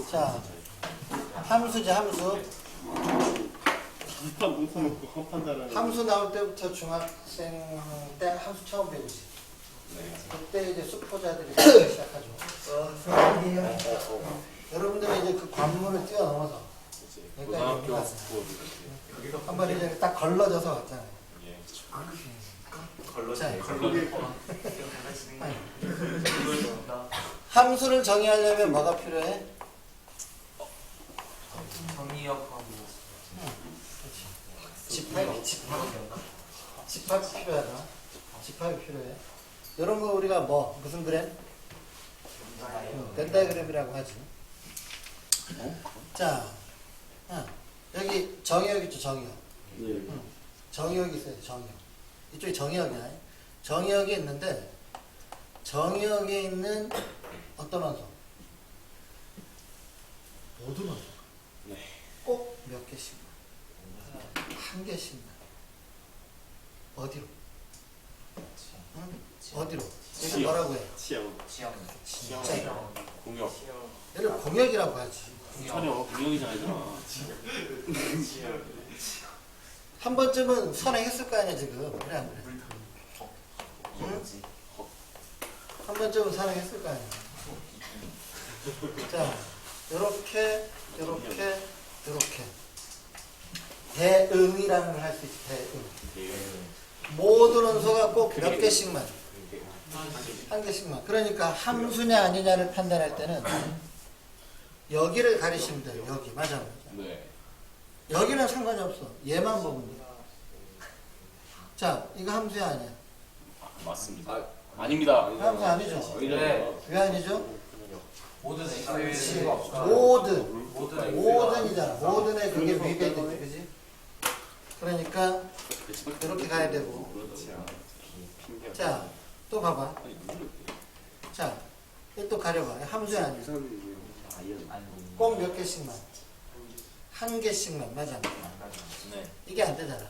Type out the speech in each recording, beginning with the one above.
자, 함수지 함수. 함수 나올 때부터 중학생 때 함수 처음 배우지. 그때 이제 수포자들이 시작하죠. 여러분들은 이제 그 관문을 뛰어넘어서 그러니까 한번 이제 딱 걸러져서 왔잖아요. 함수를 정의하려면 뭐가 필요해? 정의역하고 집합이 필요하다. 집합이 필요해. 이런 거 우리가 뭐 무슨 그램? 벤 다이그램이라고 하지. 자, 여기 정의역 있죠, 정의역. 정의역이 있어요, 정의역. 이쪽이 정의역이야. 정의역이 있는데 정의역에 있는 어떤 원소? 모든 원소. 꼭 몇 개씩만. 한 개씩만. 어디로? 어디로? 이거 뭐라고 해? 지역 진짜. 공역. 얘를 공역이라고 하지. 전혀 공역이잖아. 한 번쯤은 선행했을 거 아니야 지금. 그래 안 그래? 응? 한 번쯤은 선행했을 거 아니야. 자, 요렇게 대응이라는 걸 할 수 있지. 대응. 모든 원소가 꼭 몇 개씩만. 한 개씩만. 그러니까 함수냐 아니냐를 판단할 때는 여기를 가리시면 돼요. 여기. 맞아. 네. 여기는 상관이 없어. 얘만 보면 돼. 자, 이거 함수야 아니야? 맞습니다. 아닙니다. 함수 아니죠? 네. 왜 아니죠? 모든 모든이잖아. 모든에 그게 위배되지, 그지? 그러니까 이렇게 가야 되고. 자, 또 봐봐. 자, 또 가려봐. 함수야 아니야? 꼭 몇 개씩만? 한 개씩만. 맞아. 네. 이게 안 되잖아.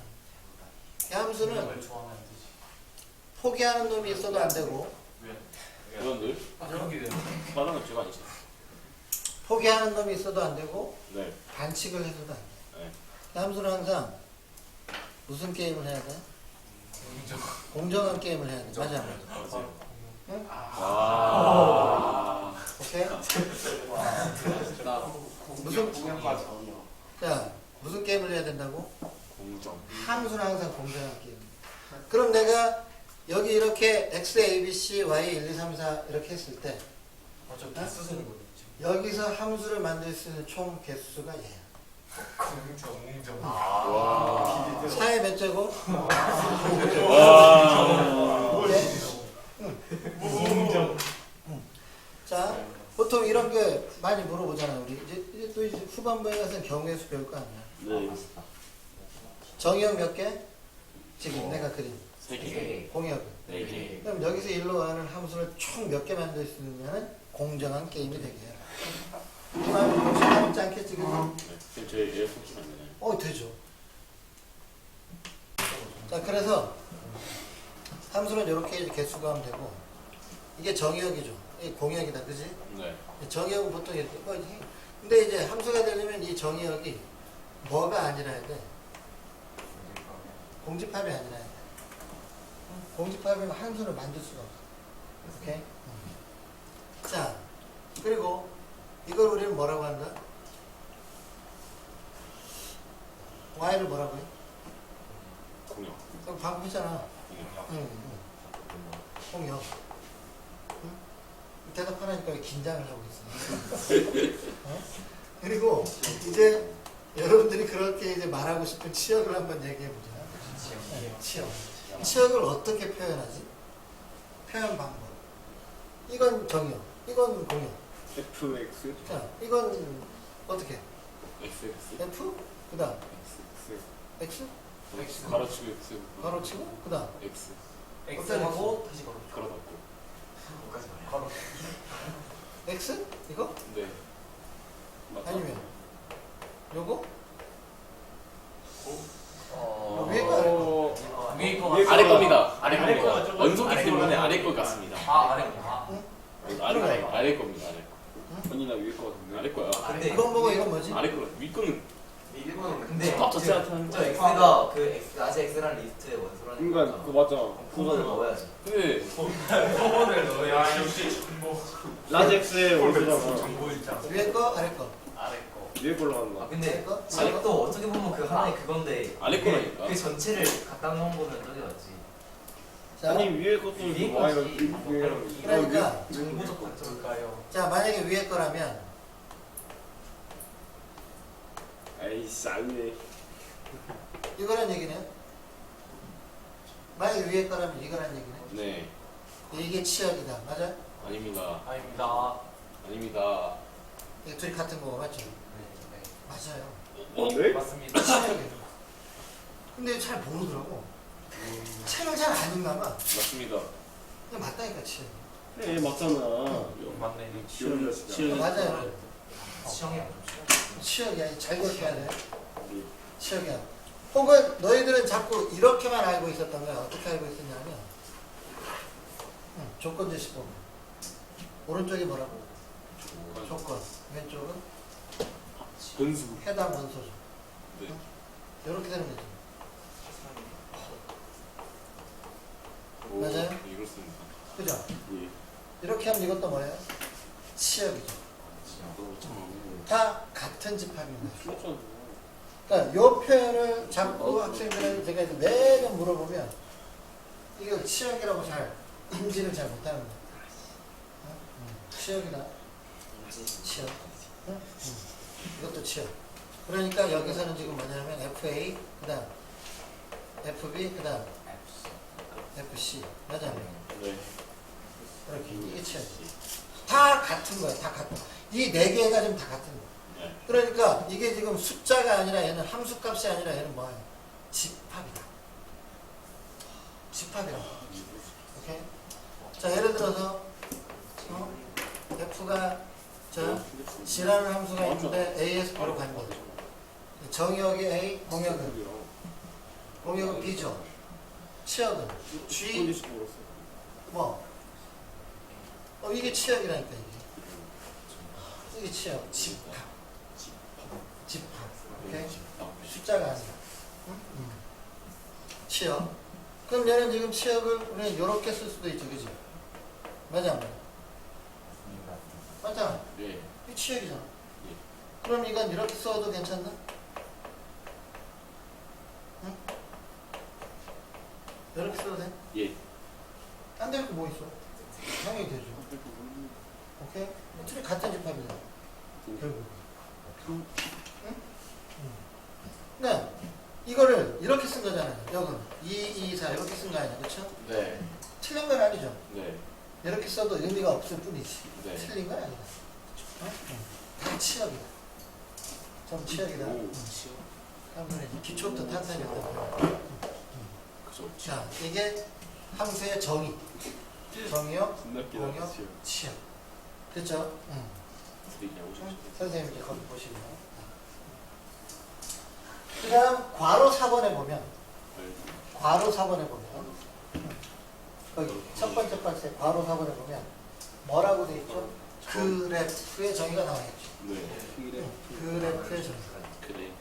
이 함수는 포기하는 놈이 있어도 안 되고 의원들 그런 게 말하는 죄가 아니죠. 포기하는 놈이 있어도 안 되고 네. 반칙을 해서도 안 돼. 네. 이 함수는 항상 무슨 게임을 해야 돼? 공정한 게임을 해야 돼. 맞아. 응? 아. 오케이? 무슨 자, 무슨 게임을 해야 된다고? 공정. 함수는 항상 공정한 게임. 그럼 내가 여기 이렇게 x, a, b, c, y, 1, 2, 3, 4 이렇게 했을 때 여기서 함수를 만들 수 있는 총 개수가 얘야. 공정 와. 4의 몇 제곱? 와. 공정 자, 보통 이런 게 많이 물어보잖아. 우리 이제 또 이제 후반부에 가서 경우의 수 배울 거 아니야. 네. 정의역 몇 개? 지금 내가 그린 3개. 공역은. 4개. 그럼 여기서 일로 가는 함수를 총 몇 개 만들 수 있느냐는 공정한 게임이 되게 해요. 쉽지 않겠지, 그지? 네. 지금 저희 에어컨 키면 안 되나요? 되죠. 자, 그래서 함수는 이렇게 이제 개수가 하면 되고 이게 정의역이죠. 이게 공역이다, 그지? 네. 정의역은 보통 이렇게 근데 이제 함수가 되려면 이 정의역이 뭐가 아니라야 돼? 공집합이 아니라야 돼. 공집합이면 함수를 만들 수가 없어. 오케이? 자, 그리고 이걸 우리는 뭐라고 한다? y를 뭐라고 해? 공역. 그럼 방금 했잖아. 응. 공역. 응? 대답하라니까 왜 긴장을 하고 있어. 어? 그리고 이제 여러분들이 그렇게 이제 말하고 싶은 치역을 한번 얘기해 보자. 치역. 치역을 어떻게 표현하지? 표현 방법. 이건 정역. 이건 공역. FX. 자, 이건 어떻게? FX. F? 그 다음. X? 가로치고 X. 가로치고? 그 다음. X. X하고 다시 걸어닫고. 걸어 X? 이거? 네. 맞죠? 아니면 요거? 위에 거 아래 겁니다. 아래 아래 겁니다. 거가 조금 원소기 아래 때문에 거가 아래 것 같습니다. 아래 거 아래 겁니다. 아래 거. 아니나 위에 거 같은데. 아래 거야. 근데 이건 보고 이건 뭐지? 아래 거. 위 거는 근데 딱 자체한테 저 X가 그 X 낮에 X라는 리스트의 원소라는 그러니까 그거 맞아. 그거를 넣어야지. 근데 그거를 넣어야 역시 정보 라젝스의 원소잖아. 정보 있잖아. 위에 거, 아래 거. 아래 거. 위에 걸로 가는 아 거. 근데 위에 거, 아래 것도 어떻게 보면 그 하나의 그건데 아래 거라니까. 그 전체를 갖다 놓은 거는 저기 맞지. 자, 아니 위에 것도 위에 뭐 아이가 거지. 위에 그러니까 정보적 관점일까요? 자 만약에 위에 거라면 에이씨 아니네. 이거란 얘기네요. 만약에 위에 거라면 이거란 얘기네. 네. 이게 치역이다. 맞아? 아닙니다. 아닙니다. 아닙니다. 이게 둘이 같은 거고 맞죠? 네. 맞아요. 네? 맞습니다. 치역이에요. 근데 잘 모르더라고. 책을 잘 안 읽나 봐. 맞습니다. 그냥 맞다니까 치역. 네 맞잖아. 맞네. 치열 맞아요. 시영이랑 좀 치역이야. 잘 기억해야 돼. 치역이야. 혹은 너희들은 자꾸 이렇게만 알고 있었던 거야. 어떻게 알고 있었냐면 조건 제시법. 오른쪽이 뭐라고? 조건. 왼쪽은 변수. 해당 원소죠. 네. 이렇게 되는 거죠. 오, 맞아요? 네, 이렇습니다. 그죠? 예. 이렇게 하면 이것도 뭐예요? 치역이죠. 다 같은 집합입니다. 그렇죠. 그러니까 이 표현을 자꾸 학생들한테 제가 이제 매번 물어보면 이거 치역이라고 잘 인지를 잘 못하는 거예요. 치역이다. 치역. 응? 이것도 치역. 그러니까 여기서는 지금 뭐냐면 FA, 그 다음 FB, 그 다음 FC. 맞아요? 네. 이렇게 이게 치역이지. 다 같은 거예요. 다 같은 거. 이 네 개가 지금 다 같은 거. 네. 그러니까 이게 지금 숫자가 아니라 얘는 함수값이 아니라 얘는 뭐예요? 집합이다. 집합이라고. 오케이? 자 예를 들어서 F가 G라는 함수가 있는데 ASB로 간다. 정의역이 A, 공역은 B죠. 치역은 G, 뭐? 이게 치역이라니까 이게 치역. 집합. 오케이? 숫자가 아니라. 응? 치역. 그럼 얘는 지금 치역을 우리는 이렇게 쓸 수도 있죠, 그지? 맞아, 안 맞아? 맞잖아. 네. 이 치역이잖아. 그럼 이건 이렇게 써도 괜찮나? 응? 이렇게 써도 돼? 예. 안 될 거 뭐 있어? 당연히 되죠. 오케이? 둘이 같은 집합이잖아. 결국. 응? 네. 이거를 이렇게 쓴 거잖아요. 여기는 2, 2, 4 이렇게 쓴 거 아니야. 그쵸? 네. 틀린 건 아니죠. 네. 이렇게 써도 의미가 없을 뿐이지. 네. 틀린 건 아니다. 다 치역이다. 좀 치역이다. 오. 한번에 기초부터 탄탄히 했다. 그죠. 자, 이게 함수의 정의. 정의요, 겁나게 공역, 나왔어요. 치역. 그쵸? 얘기하고 싶어요. 선생님 이제 거기 보시면. 그 다음 괄호 4번에 보면 괄호 4번에 보면 거기 첫 번째 박스에 괄호 4번에 보면 뭐라고 돼 있죠? 그래프의 정의가 나와 있죠. 네. 그래프의 정의. 그래.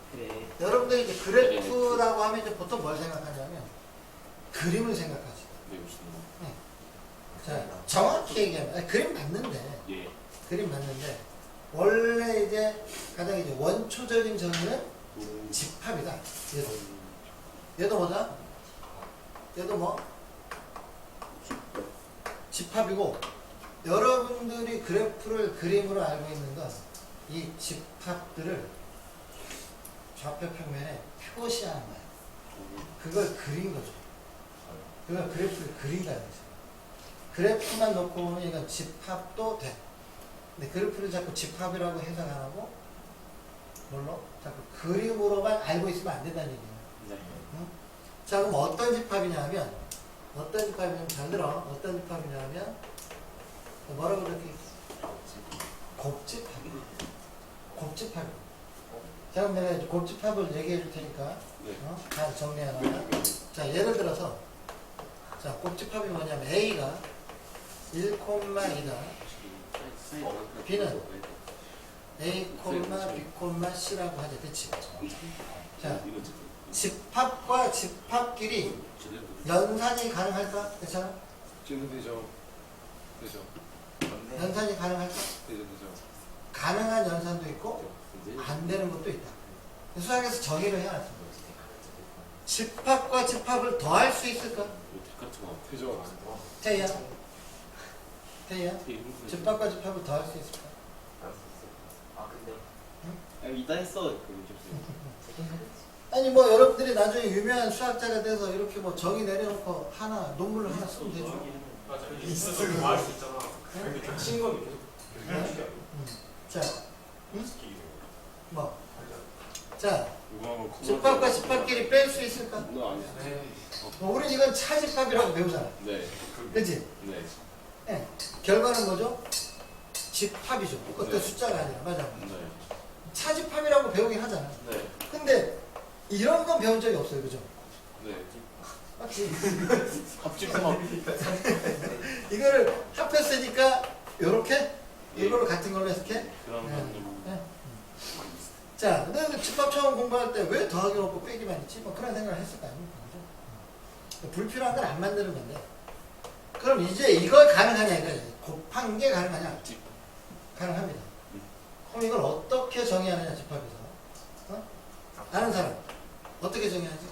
여러분들이 이제 그래프라고 하면 이제 보통 뭘 생각하냐면 그림을 생각하죠. 네, 무슨 자, 정확히 얘기하면 아니, 그림 맞는데 예. 그림 맞는데 원래 이제 가장 이제 원초적인 정의는 집합이다. 얘도 뭐다? 얘도 뭐? 집합이고 여러분들이 그래프를 그림으로 알고 있는 건 이 집합들을 좌표 평면에 표시하는 거야. 그걸 그린 거죠. 그걸 그래프를 그린다. 그래프만 놓고 보면 이건 집합도 돼. 근데 그래프를 자꾸 집합이라고 해석 안 하고 뭘로? 자꾸 그림으로만 알고 있으면 안 된다는 얘기예요. 네. 응? 자 그럼 어떤 집합이냐면 잘 들어. 어떤 집합이냐면 뭐라고 그렇게 곱집합이야. 곱집합. 자 그럼 내가 이제 곱집합을 얘기해 줄 테니까 네. 다 정리하나. 자 예를 들어서 자 곱집합이 뭐냐면 A가 1,2다. B는 A, B, C라고 하자. 그치? 자, 이거 집합과 집합끼리 연산이 가능할까? 괜찮아? 지금 되죠. 되죠. 연산이 가능할까? 되죠. 되죠. 가능한 연산도 있고 안 되는 것도 있다. 수학에서 정의를 해놨습니다. 집합과 집합을 더할 수 있을까? 되죠. 태희야? 태희야? 집합과 집합을 더할 수 있을까? 아 근데 이따 했어. 아니 뭐 여러분들이 나중에 유명한 수학자가 돼서 이렇게 뭐 정의 내려놓고 하나 논문을 하나 쓰면 되죠. 맞아. 있으면 말할 수 있잖아. 근데 겹친 건 계속 자, 뭐, 자, 집합과 집합끼리 뺄 수 있을까? 네. 우리 이건 차집합이라고 배우잖아. 네. 그렇지? 네. 네. 결과는 뭐죠? 집합이죠. 어떤 네. 숫자가 아니라 맞아. 네. 차집합이라고 배우긴 하잖아. 네. 근데 이런 건 배운 적이 없어요, 그죠? 네. 맞지? 합집합. 이거를 합했으니까 요렇게 이걸로 같은 걸로 해석해. 그런 네. 건 좀. 네. 자, 근데 집합 처음 공부할 때 왜 더하기 없고 빼기만 있지? 뭐 그런 생각을 했을 거 아닙니까? 그죠? 불필요한 건 안 만드는 건데. 그럼 이제 이걸 가능하냐 이거지. 곱한 게 가능하냐? 가능합니다. 그럼 이걸 어떻게 정의하느냐 집합에서? 어? 아는 사람 어떻게 정의하지?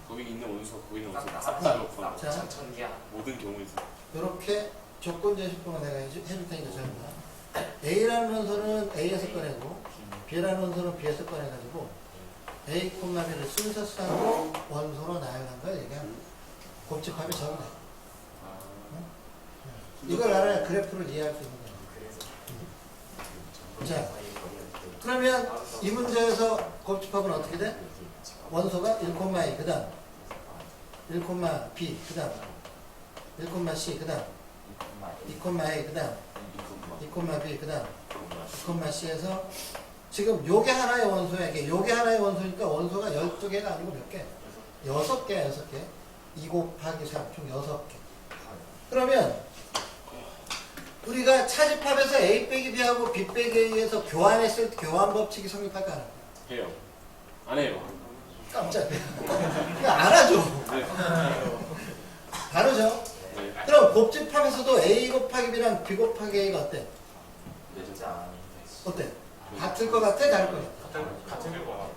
거기 있는 원수가 거기 있는 원수가 싹 싹다 넣고 자. 천개야. 모든 경우에서. 이렇게 조건 제시법을 내가 해줄 테니까 전부 다. A라는 원소는 A에서 꺼내고 B라는 원소는 B에서 꺼내가지고 A, B를 순서상으로 원소로 나열한 걸 얘기하는 곱집합이 적이다. 이걸 알아야 그래프를 이해할 수 있는 거예요. 자, 그러면 이 문제에서 곱집합은 어떻게 돼? 원소가 1,2, 그 다음 1,B, 그 다음 1,C, 그 다음 2,A, 그 다음 2,B, 그 다음 2,C에서 지금 요게 하나의 원소야. 이게 요게 하나의 원소니까 원소가 12개가 아니고 몇 개? 6개야, 6개. 2 곱하기 3, 총 6개. 그러면 우리가 차집합에서 A 빼기 B하고 B 빼기 A에서 교환했을 때 교환 법칙이 성립할까 안 할까? 해요. 안 해요. 깜짝이야. 그냥 안 하죠. 네. 다르죠? 네. 그럼 곱집합에서도 A 곱하기 B랑 B 곱하기 A가 어때? 네. 진짜 어때? 같을 것 같아? 다를 것 같아? 같은 결과.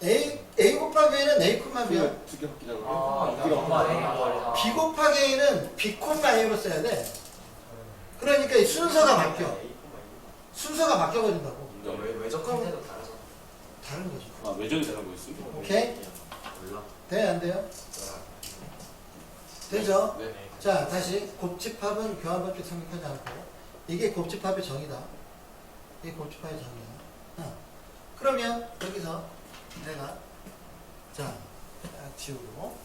A 곱하기 A는 A, B야. 두개 바뀌자고. B 곱하기 A는 B, A로 써야 돼. 그러니까 이 순서가 바뀌어. 순서가 바뀌어버린다고. 외적한 태도 다르죠. 다른 거죠. 아 외전이 되는 거였어요? 오케이? 돼? 안 돼요? 되죠? 네. 자, 다시 곱집합은 교환법칙 성립하지 않고 이게 곱집합의 정의다. 이게 곱집합의 정의야. 그러면 여기서 내가 자, 지우고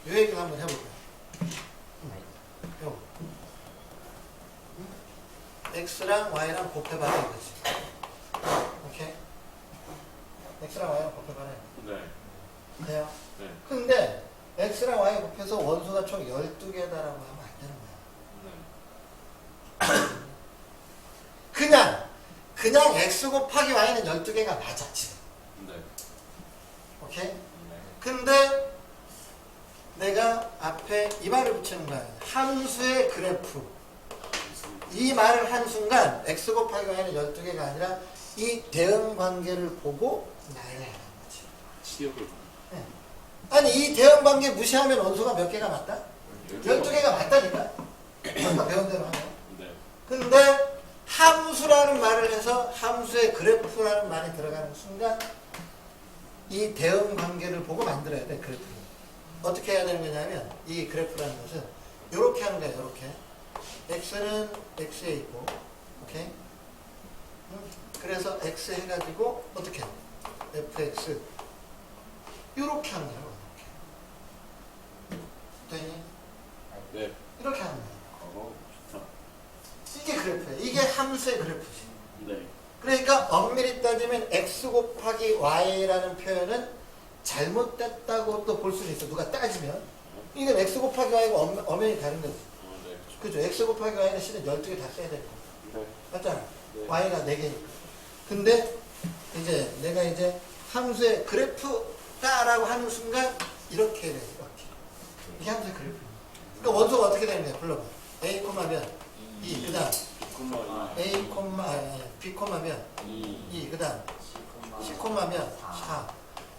이 얘기를 한번 해볼게요. 요거. X랑 Y랑 곱해봐라 이거지. 오케이? X랑 Y랑 곱해봐라. 네. 돼요? 네. 근데 X랑 Y 곱해서 원소가 총 12개다라고 하면 안 되는 거야. 네. 그냥 X 곱하기 Y는 12개가 맞아, 지금. 네. 오케이? 네. 근데 내가 앞에 이 말을 붙이는 거야. 함수의 그래프. 이 말을 한 순간 X 곱하기 Y는 12개가 아니라 이 대응 관계를 보고 나열해야 하는 거지. 시력을. 네. 아니 이 대응 관계 무시하면 원소가 몇 개가 맞다? 12개가 맞다니까. 아까 배운 대로 하면. 네. 근데 함수라는 말을 해서 함수의 그래프라는 말이 들어가는 순간 이 대응 관계를 보고 만들어야 돼, 그래프를. 어떻게 해야 되는 거냐면 이 그래프라는 것은 이렇게 하는 거야, 이렇게. x는 x에 있고, 오케이? 그래서 x 해가지고 어떻게 해? fx 이렇게 하는 거야, 이렇게. 되니? 네. 이렇게 하는 거야. 좋다. 이게 그래프야. 이게 함수의 그래프지. 네. 그러니까 엄밀히 따지면 x 곱하기 y라는 표현은 잘못됐다고 또 볼 수는 있어. 누가 따지면. 이건 x 곱하기 y가 엄연히 다른 거지. 네. 그죠? x 곱하기 y는 c는 12개 다 써야 되고. 네. 맞잖아. 네. y가 4개니까. 근데 이제 내가 이제 함수의 그래프다라고 하는 순간 이렇게 돼. 이렇게. 이게 함수의 그래프입니다. 그러니까 원소가 어떻게 되는 거야? 불러봐. a, 면 2, 그 다음 a, b, 면 2, 그 다음 c, 면 4.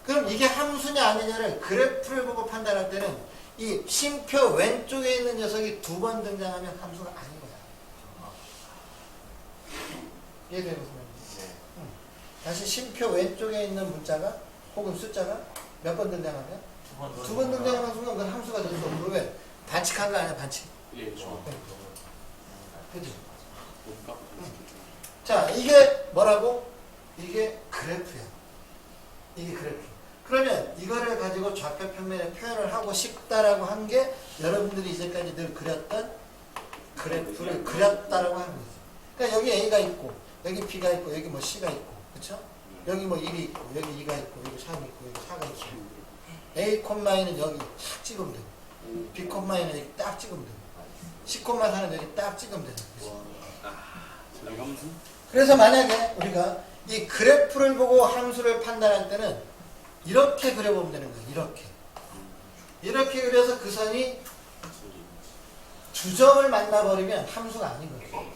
그럼 이게 함수냐 아니냐를 그래프를 보고 판단할 때는 이 쉼표 왼쪽에 있는 녀석이 2번 등장하면 함수가 아닌 거야. 이해돼요? 무슨 말인지? 네. 다시 쉼표 왼쪽에 있는 문자가 혹은 숫자가 몇 번 등장하면? 2번 등장하는 순간 그건 함수가 될 수 없고 왜? 반칙한 거 아니야 반칙. 예, 좋아. 그치? 뭔가? 자 이게 뭐라고? 이게 그래프야. 이게 그래프. 그러면 이거를 가지고 좌표 평면에 표현을 하고 싶다라고 한 게 여러분들이 이제까지 늘 그렸던 그래프를 그렸다라고 하는 거지. 그러니까 여기 A가 있고 여기 B가 있고 여기 뭐 C가 있고 그쵸? 여기 뭐 1이 있고 여기 2가 있고 여기 3이 있고 여기 4가 있고 A, 는 여기 딱 찍으면 되고 B, 는 여기 딱 찍으면 되고 C, 4는 여기 딱 찍으면 되는 거지. 저희 함수? 그래서 만약에 우리가 이 그래프를 보고 함수를 판단할 때는 이렇게 그려보면 되는 거예요. 이렇게. 이렇게 그려서 그 선이 두 점을 만나버리면 함수가 아닌 거예요.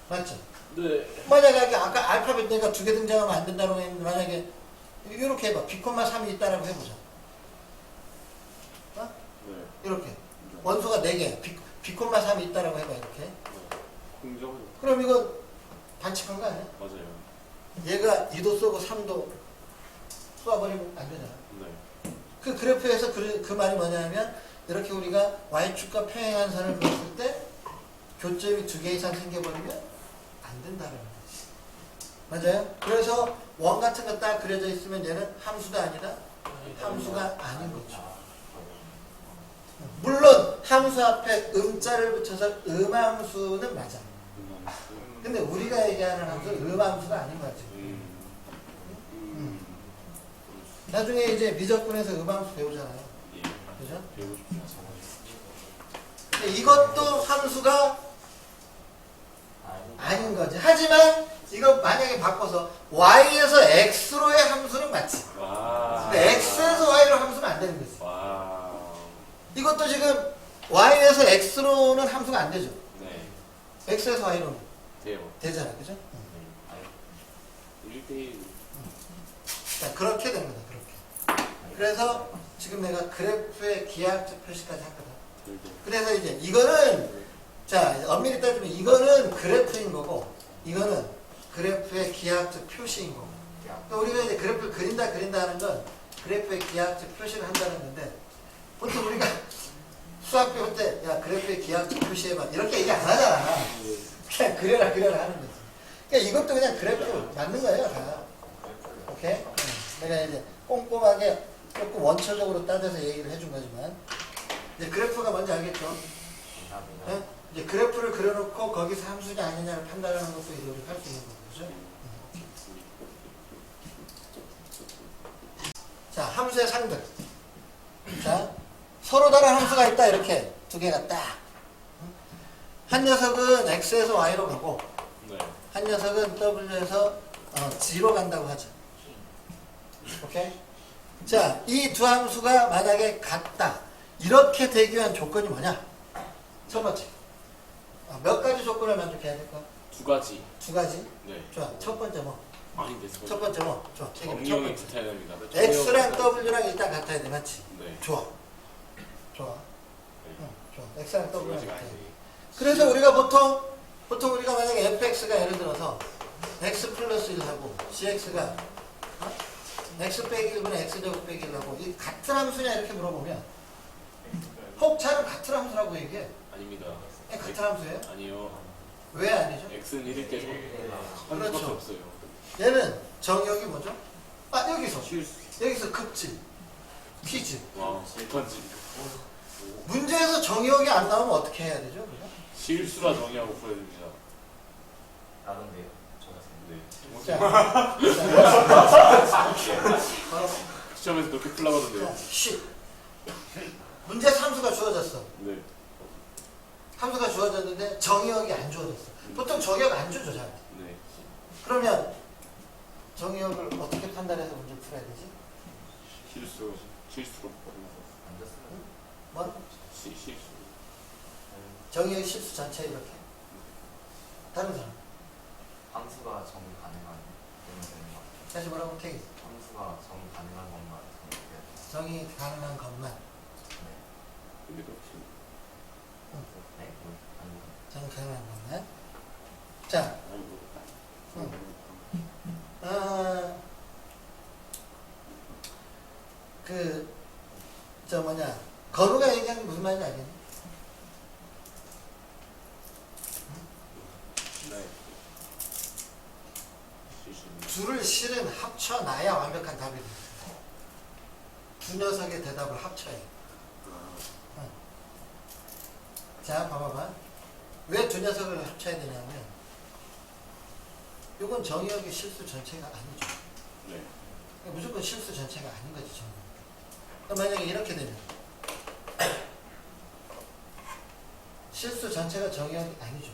맞죠? 네. 만약에 아까 알파벳 내가 2개 등장하면 안 된다고 했는데 만약에 이렇게 해봐. B, 3이 있다라고 해보자. 어? 네. 이렇게. 원소가 4개. B, 3이 있다라고 해봐. 이렇게. 공정은 그럼 이거 반칙한 거 아니야? 맞아요. 얘가 2도 쏘고 3도 쏘아버리면 안 되잖아. 네. 그 그래프에서 그 말이 뭐냐면 이렇게 우리가 y축과 평행한 선을 그렸을 때 교점이 2개 이상 생겨버리면 안 된다는 거지. 맞아요? 그래서 원 같은 거 딱 그려져 있으면 얘는 함수가 아니다? 함수가 아닌 거죠. 물론 함수 앞에 음자를 붙여서 음함수는 맞아. 근데 우리가 얘기하는 함수는 음함수가 아닌 거지. 나중에 이제 미적분에서 음함수 배우잖아요. 예. 그죠? 배우고 싶어요. 근데 이것도 함수가 아닌 거지. 하지만 이거 만약에 바꿔서 y에서 x로의 함수는 맞지. 와. 근데 x에서 y로 함수는 안 되는 거지. 와. 이것도 지금 y에서 x로는 함수가 안 되죠. 네. x에서 y로는 돼요. 되잖아. 그죠? 1대1. 자, 그렇게 된 거다. 그렇게. 그래서 지금 내가 그래프의 기하학적 표시까지 했거든. 그래서 이제 이거는 자 엄밀히 따지면 이거는 그래프인 거고 이거는 그래프의 기하학적 표시인 거고. 그러니까 우리가 이제 그래프를 그린다 하는 건 그래프의 기하학적 표시를 한다는 건데 보통 우리가 수학 배울 때 야 그래프의 기하학적 표시해봐 이렇게 얘기 안 하잖아. 그냥 그려라 하는 거지. 그러니까 이것도 그냥 그래프 맞는 거예요 다. 오케이? 내가 이제 꼼꼼하게 조금 원초적으로 따져서 얘기를 해준 거지만 이제 그래프가 뭔지 알겠죠? 네? 이제 그래프를 그려놓고 거기서 함수냐 아니냐를 판단하는 것도 이제 우리가 할 수 있는 거죠. 자, 함수의 상들. 자, 서로 다른 함수가 있다 이렇게 두 개가 딱. 한 녀석은 x에서 y로 가고 네. 한 녀석은 w에서 g로 간다고 하죠. 오케이? 자, 이 두 함수가 만약에 같다. 이렇게 되기 위한 조건이 뭐냐? 첫 번째. 몇 가지 조건을 만족해야 될까? 2가지. 2가지? 네. 좋아. 첫 번째 뭐? 아닌데. 첫 번째 뭐? 좋아. 첫 정령이 번째. 붙어야 됩니다. x랑 w랑 일단 같아야 돼. 맞지? 네. 좋아. 좋아. 네. 응, 좋아. x랑 w랑 2가지가 같아야 돼. 아니에요. 그래서 우리가 보통 우리가 만약에 fx가 예를 들어서 x 플러스 1하고 cx가 x 빼기 1분의 x제곱 빼기 1하고 이 같은 함수냐 이렇게 물어보면 혹차는 같은 함수라고 얘기해. 아닙니다. 같은 함수예요? 아니요. 왜 아니죠? x는 1일 때죠. 한 그렇죠. 수밖에 없어요. 얘는 정역이 뭐죠? 여기서 실수. 여기서 급질 퀴즈 와, 못한지. 문제에서 정역이 안 나오면 어떻게 해야 되죠? 우리가? 실수라 정의하고 풀어야 됩니다. 나던데요. 네. 자, 시험에서 그렇게 풀라고 하던데요. 문제 3수가 주어졌어. 네. 함수가 주어졌는데 정의역이 안 주어졌어. 보통 정의역 안 주죠, 잘. 네. 그러면 정의역을 어떻게 판단해서 문제 풀어야 되지? 실수로 뭐? 실수. 정의역 실수 전체 이렇게. 다른 사람. 함수가 정의 가능한 되면 되는 것 같아요. 다시 뭐라고 태기? 함수가 정의 가능한 것만 정의해야 돼요. 정의 가능한 것만. 네. 근데 그렇지. 네? 아니, 정의 가능한 것만. 자, 건우가 얘기하는 게 무슨 말인지 알겠니? 네. 둘을 실은 합쳐놔야 완벽한 답이 됩니다. 두 녀석의 대답을 합쳐야 돼. 자, 봐봐봐. 왜 두 녀석을 합쳐야 되냐면, 이건 정의역의 실수 전체가 아니죠. 네. 무조건 실수 전체가 아닌 거지, 정의역. 그럼 만약에 이렇게 되면, 실수 전체가 정의역이 아니죠.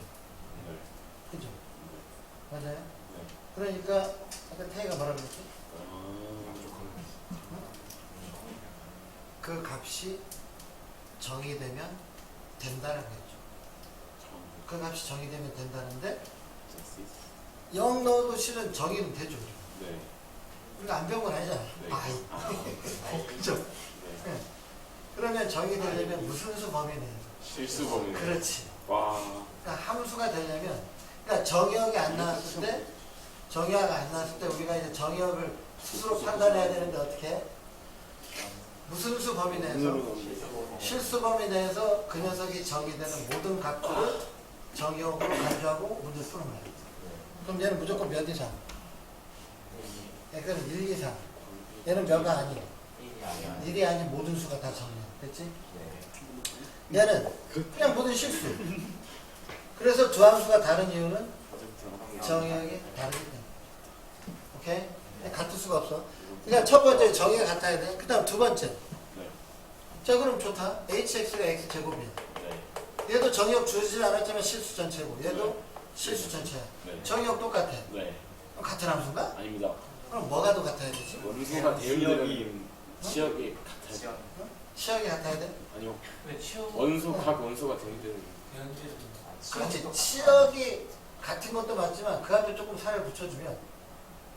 네. 그죠? 맞아요? 네. 그러니까, 아까 태희가 뭐라 그랬지? 그 값이 정의되면 된다는 거죠. 그 값이 정의되면 된다는데 0 넣어도 실은 정의는 되죠. 네. 우리가 안 배운 건 아니잖아. 네. 아이. 그죠? 네. 네. 그러면 정의되려면 무슨 수 범위 내에서? 실수 범위. 그렇지. 와. 그러니까 함수가 되려면, 그러니까 정의역이 안 나왔을 때, 정의역이 안 나왔을 때 우리가 이제 정의역을 스스로 판단해야 되는데 어떻게 해? 무슨 수 범위 내에서? 실수 범위 내에서 그 녀석이 정의되는 모든 값들을 정의역으로 간주하고 문제를 푸는 거야. 그럼 얘는 무조건 몇 이상? 얘는 1 이상. 얘는 몇가 아니야. 1이 아닌 모든 수가 다 정의역. 됐지? 얘는 그냥 모든 실수. 그래서 두 함수가 다른 이유는 정의역이 다르기 때문에. 오케이? 같을 수가 없어. 그러니까 첫 번째 정의가 같아야 돼. 그 다음 두 번째. 네. 자, 그럼 좋다. hx가 x제곱이야. 네. 얘도 정의역 주어지지 않았지만 실수 전체고, 얘도 네. 실수 전체야. 네. 정의역 똑같아. 네. 그럼 같은 함수인가? 아닙니다. 그럼 뭐가 더 같아야 되지? 원소가 대응되는 치역이 같아요. 치역이 같아야 돼? 아니요. 근데 치워 원소 각 원소가 대응되는. 그렇지. 치역이 같은 것도 맞지만 그 앞에 조금 살을 붙여주면,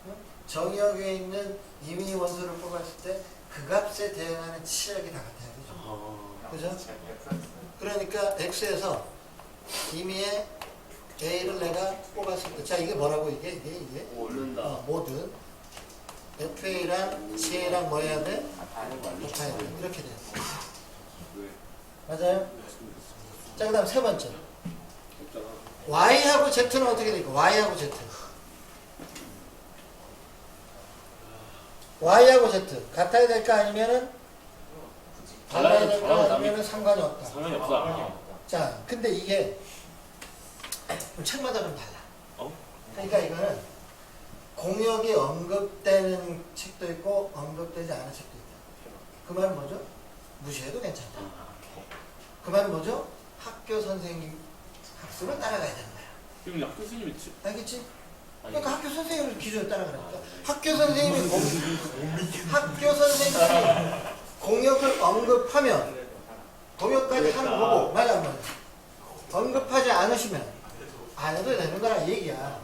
응? 정의역에 있는 임의 원소를 뽑았을 때 그 값에 대응하는 치역이 다 같아야 되죠. 그죠? 그러니까 x에서 임의의 a를 내가 뽑았을 때, 자, 이게 뭐라고 이게? 모든 fa랑 ca랑 뭐 해야 돼? 합쳐야 돼. 이렇게 돼. 맞아요? 자, 그 다음 세 번째. y하고 z는 어떻게 될까? y하고 z. y하고 z. 같아야 될까? 아니면은 달라야 될까? 아니면은 상관이 없다. 상관이 없어. 자, 근데 이게 책마다 좀 달라. 그러니까 이거는 공역이 언급되는 책도 있고 언급되지 않은 책도 있다. 그 말은 뭐죠? 무시해도 괜찮다. 그 말은 뭐죠? 학교 선생님 학습을 따라가야 되는 거야. 그럼 약 교수님이 알겠지? 그러니까 학교 선생님을 기준으로 따라가라니까. 학교 선생님이 공역을 언급하면 공역까지 하는 거고, 맞아 안 맞아? 언급하지 않으시면 안 해도 되는 거라 얘기야.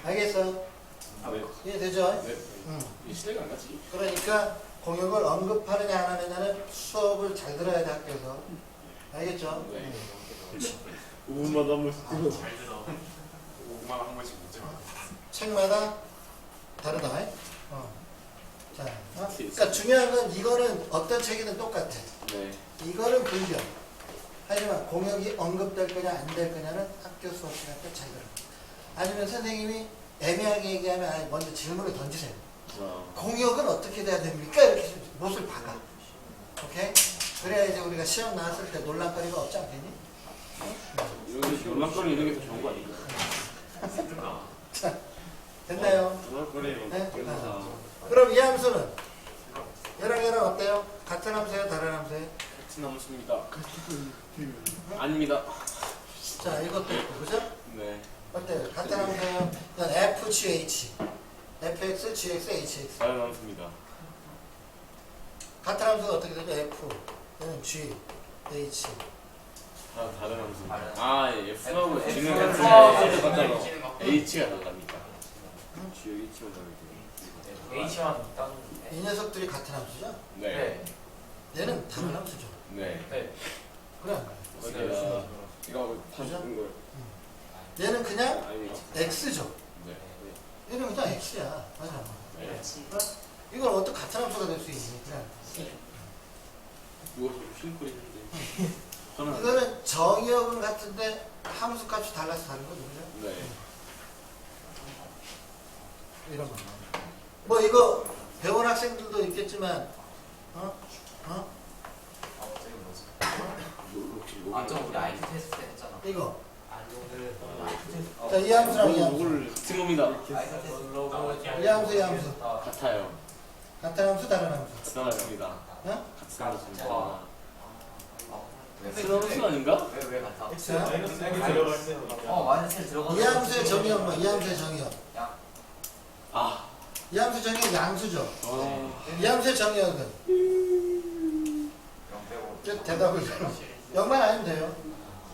알겠어? 네. 이해되죠? 네. 응. 이 시대가 안 가지. 그러니까 공역을 언급하느냐 안 하느냐는 수업을 잘 들어야 돼, 학교에서. 알겠죠? 네. 그렇지. 5분마다 한 번씩 잘 들어 5분만 한 번씩 묻지 마 책마다 다르다. 자, 그러니까 중요한 건 이거는 어떤 책이든 똑같아. 네. 이거는 불변. 하지만 공역이 언급될 거냐 안 될 거냐는 학교 수업 시간 때 잘 들어. 아니면 선생님이 애매하게 얘기하면 먼저 질문을 던지세요. 공역은 어떻게 돼야 됩니까? 이렇게 못을 박아. 오케이? 그래야 이제 우리가 시험 나왔을 때 논란거리가 없지 않겠니? 이런 연락거리 있는 게 더 좋은 거 아닌가? 자, 됐나요? 연락거리. 네? 그럼 이 함수는 얘랑 어때요? 같은 함수예요? 다른 함수예요? 같은 함수입니다. 아닙니다. 자, 이것도 있고, 그죠? 네. 어때? 같은 함수는 FGH, FX, GX, HX. 다른 함수입니다. 같은 같은 함수가 어떻게 되죠? F, 얘는 G, H. 다른 함수입니다. 다른. 아, 예, F하고 F, G는 F, 같은데 F, H가 H는 달라. 같고. H가 다릅니다. G H만 다르게. H만 딴. 이 녀석들이 같은 함수죠? 네. 얘는 다른 함수죠. 네. 네. 그래 안 그래? 어디야? 이거 다 죽은 거예요. 얘는 그냥 아니요. X죠. 네. 얘는 그냥 X야. 맞아. 네. 이걸 어떻게 같은 함수가 될 수 있니? 그냥. 누워서 쉴거리 있는데. 저는 이거는 정의역은 같은데 함수 값이 달라서 다른 거죠. 그죠? 네. 이런 거. 뭐 이거 배운 학생들도 있겠지만, 어? 저기 뭐지? 혹시 아, 저 우리 IT 테스트 때 했잖아. 이거. 아, 자, 이 함수랑 이 함수. 이걸 같은 겁니다. IT 테스트. 이 함수, 이 함수. 같아요. 같은 함수, 다른 함수. 같은 함수입니다. 어? 같은 함수입니다. 왜? 같은 함수 아닌가? 왜 같아? X 마이너스 1이 들어갈 때 마이너스 1 들어가서. 이 함수의 정의역 뭐? 이 함수의 정의역. 아. 이 함수 정의역 양수죠. 아. 이 함수의 정의역은 0 빼고. 이제 대답을 0만 아니면 돼요.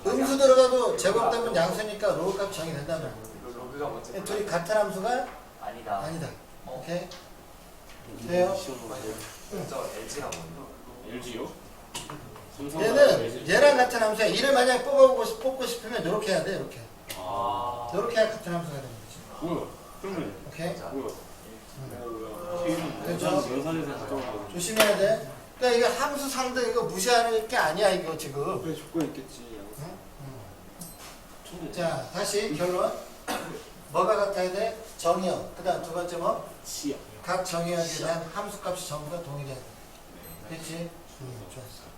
음수 들어가도 제곱되면 양수니까 로우 값 정의된다면 로그가 먼저. 둘이 같은 함수가 아니다. 아니다. 오케이? 돼요? 저 LG가 뭐예요? LG요? 얘는 얘랑 같은 함수야. 이를 만약에 뽑고 싶으면 이렇게 해야 돼. 이렇게. 아. 이렇게 해야 같은 함수가 되는 거지. 뭐야? 그러면 오케이? 뭐야? 그렇죠? 연산에서 가까워. 조심해야 돼. 그러니까 이거 함수 상대 이거 무시하는 게 아니야. 이거 지금. 왜 조건 있겠지. 자, 다시 결론. 뭐가 같아야 돼? 정의역. 그 다음 두 번째 뭐? 시야. 각 정의역에 대한 함수값이 전부 다 동일해야 돼. 그렇지? 좋았어.